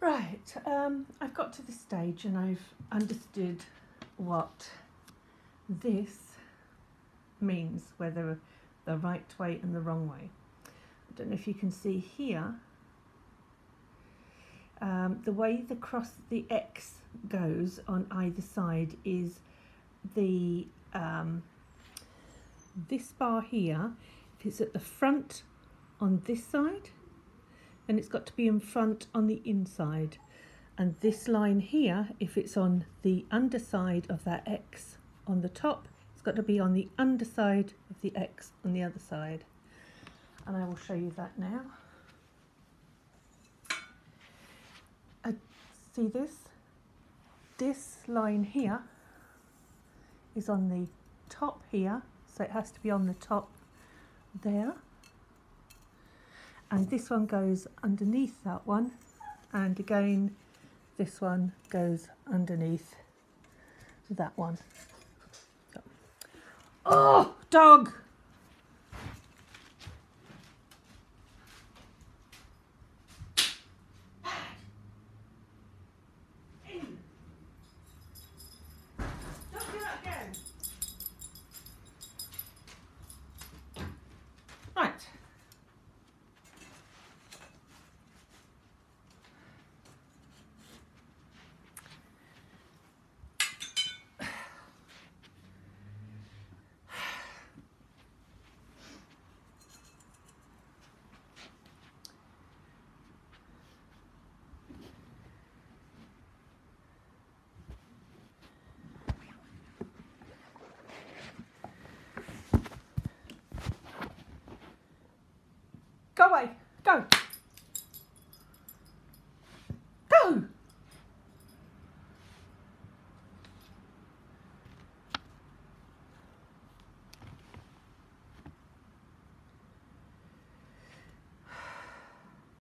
Right, I've got to this stage and I've understood what this means, whether the right way and the wrong way. I don't know if you can see here, the way the X goes on either side is the this bar here. If it's at the front on this side, then it's got to be in front on the inside, and this line here, if it's on the underside of that X on the top, it's got to be on the underside of the X on the other side, and I will show you that now. See this line here is on the top here, so it has to be on the top there, and this one goes underneath that one, and again this one goes underneath that one. So. Oh, dog! Right. Go away, go.